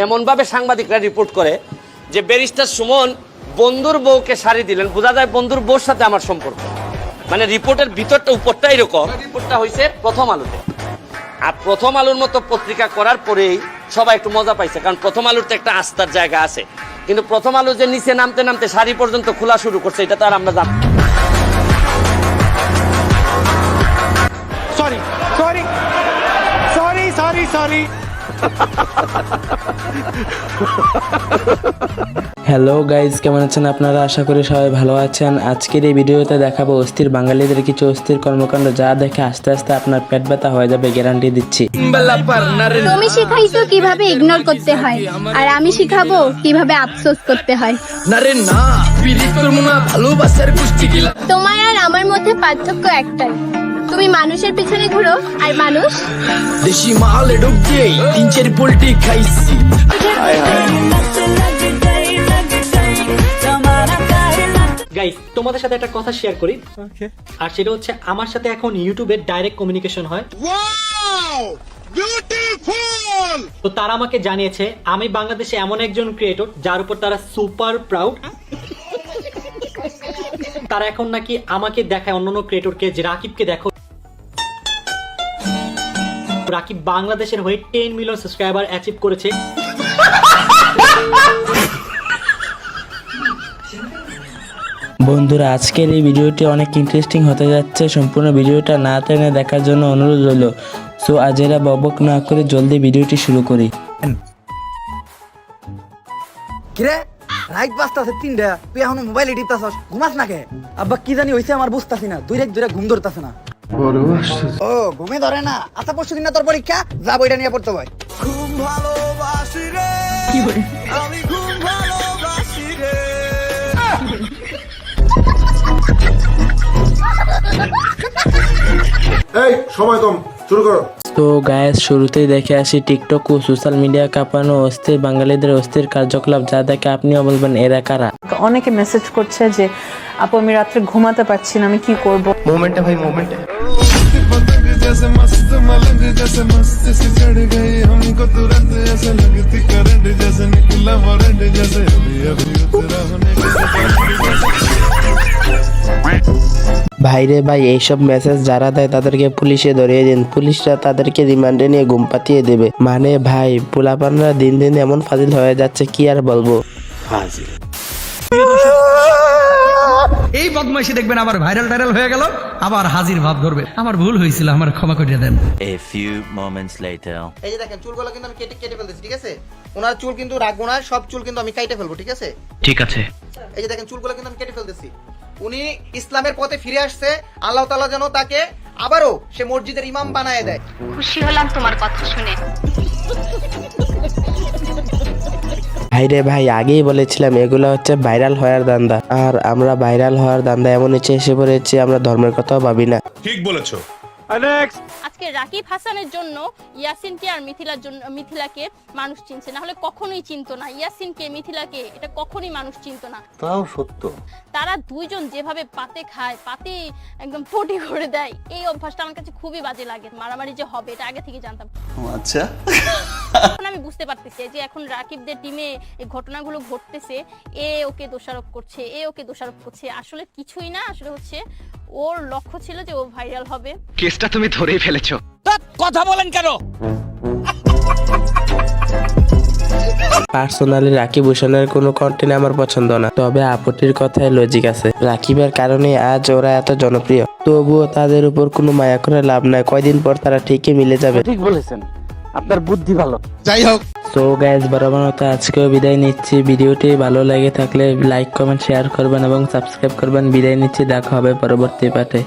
এমনভাবে সাংবাদিকরা রিপোর্ট করে যে ব্যারিস্টার সুমন বন্ধুর বউকে শাড়ি দিলেন, বোঝা যায় বন্ধুর বউর সাথে আমার সম্পর্ক। মানে রিপোর্টের ভিতরটা উপরটা এরকম, রিপোর্টটা হয়েছে প্রথম আলোতে। আর প্রথম আলোর মতো পত্রিকা করার পরেই সবাই একটু মজা পাইছে, কারণ প্রথম আলোর তো একটা আস্থার জায়গা আছে। কিন্তু প্রথম আলো যে নিচে নামতে নামতে শাড়ি পর্যন্ত খোলা শুরু করছে, এটা তো আর আমরা জানি। Sorry sorry sorry sorry sorry. Hello guys, কেমন আছেন আপনারা? আশা করি সবাই ভালো আছেন। আজকের এই ভিডিওতে দেখাবো অস্থির বাঙালিদের কিছু অস্থির কর্মকাণ্ড, যা দেখে আস্তে আস্তে আপনার পেট ব্যথা হয়ে যাবে, গ্যারান্টি দিচ্ছি। তুমি শিখাইছো কিভাবে ইগনোর করতে হয়, আর আমি শিখাবো কিভাবে আফসোস করতে হয়। তোমার আর আমার মধ্যে পার্থক্য একটাই, তুমি মানুষের পিছনে ঘুরো আর মানুষ দেশি মালে ঢুকে 3-4 পোল্টি খাইছি। গাইস, তোমাদের সাথে একটা কথা শেয়ার করি, আর সেটা হচ্ছে আমার সাথে এখন ইউটিউবে ডাইরেক্ট কমিউনিকেশন হয়। তো তারা আমাকে জানিয়েছে আমি বাংলাদেশে এমন একজন ক্রিয়েটর যার উপর তারা সুপার প্রাউড। তারা এখন নাকি আমাকে দেখায় অন্যান্য ক্রিয়েটরকে যে রাকিবকে দেখো, রাকিব বাংলাদেশের হয়ে 10 মিলিয়ন সাবস্ক্রাইবার অ্যাচিভ করেছে। বন্ধুরা, আজকের এই ভিডিওটি অনেক ইন্টারেস্টিং হতে যাচ্ছে। সম্পূর্ণ ভিডিওটা না টেনে দেখার জন্য অনুরোধ রইল। সো আজেরা বকবক না করে জলদি ভিডিওটি শুরু করি। কিরে রাইট বাজতা আছে 3টা, তুই এখন মোবাইল টিপতাছস, ঘুমাস না কে? আব্বা কি জানি হইছে আমার বুঝতাছি না, দুই ঘুম ধরতাছে না। ও ঘুমে ধরে না? আচ্ছা পরশু দিন না তোর পরীক্ষা, যা বইটা নিয়ে পড়তে হয়। ঘুম ভালোবাসি রে, কি বলে আমি ঘুম ভালোবাসি রে। এই সময় কম, শুরু করো। তো গায়েস, শুরুতেই দেখে আসি টিকটক ও সোশ্যাল মিডিয়া কাঁপানো অস্থির বাঙালিদের অস্থির কার্যকলাপ, যা দেখে আপনিও বলবেন এরা কারা। অনেকে মেসেজ করছে যে আপু আমি রাত্রে ঘুমাতে পারছি না, আমি কি করব। মোমেন্টে ভাই মোমেন্টে ভাইরে ভাই, এইসব মেসেজ যারা দেয় তাদেরকে পুলিশে ধরিয়ে দিন, পুলিশরা তাদেরকে রিমান্ডে নিয়ে ঘুম পাতিয়ে দেবে। মানে ভাই, পোলাপানরা দিন দিন এমন ফাজিল হয়ে যাচ্ছে, কি আর বলবো। ফাজিল এই বদমাইশি দেখবেন আবার ভাইরাল হয়ে গেল, আবার হাজির ভাব ধরবে। আমার ভুল হয়েছিল, আমার ক্ষমা করে দেন। A few moments later. এই যে দেখেন চুলগুলো কিন্তু আমি কেটে ফেলতেছি, ঠিক আছে? ওনার চুল কিন্তু রাখবো না, সব চুল কিন্তু আমি কেটে ফেলবো, ঠিক আছে? ঠিক আছে। এই যে দেখেন চুলগুলো কিন্তু আমি কেটে ফেলতেছি। উনি ইসলামের পথে ফিরে আসছে, আল্লাহ তাআলা যেন তাকে আবারও সে মসজিদের ইমাম বানায় দেয়। খুশি হলাম তোমার কথা শুনে। ভাইরে ভাই, আগেই বলেছিলাম এগুলো হচ্ছে ভাইরাল হওয়ার দান্দা, আর আমরা ভাইরাল হওয়ার দান্দা এমন ইচ্ছে এসে পড়েছি, আমরা ধর্মের কথাও ভাবি না। ঠিক বলেছো। আজকে রাকিব হাসানের জন্য ইয়াসিনকে আর মিথিলাকে মানুষ চিনছে, না হলে কখনোই চিনতো না। ইয়াসিনকে মিথিলাকে এটা কখনোই মানুষ চিনতো না। তাও সত্য। তারা দুইজন যেভাবে পাতে খায়, পাতে একদম পটি করে দেয়, এই অভ্যাসটা আমার কাছে খুবই বাজে লাগে। মারামারি যে হবে এটা আগে থেকে জানতাম। আচ্ছা, এখন আমি বুঝতে পারতেছি যে এখন রাকিবদের টিমে এই ঘটনাগুলো ঘটতেছে, এ ওকে দোষারোপ করছে, এ ওকে দোষারোপ করছে। আসলে কিছুই না, আসলে হচ্ছে ওর লক্ষ্য ছিল যে ও ভাইরাল হবে। কেসটা তুমি ধরেই ফেলেছো। কথা বলেন কেন? পার্সোনালি রাকিব হোসেনের কোনো কন্টেন্ট আমার পছন্দ না, তবে আপুটির কথায় লজিক আছে। রাকিবের কারণে আজ ওরা এত জনপ্রিয়, তবুও তাদের উপর কোনো মায়া করে লাভ নাই, কয়দিন পর তারা ঠিকই মিলে যাবে। ঠিক বলেছেন, আপনার বুদ্ধি ভালো। যাই হোক, সো গাইস, বরাবর মতো আজকেও বিদায় নিচ্ছি। ভিডিওটি ভালো লেগে থাকলে লাইক কমেন্ট শেয়ার করবেন এবং সাবস্ক্রাইব করবেন। বিদায় নিচ্ছি, দেখা হবে পরবর্তী পার্টে।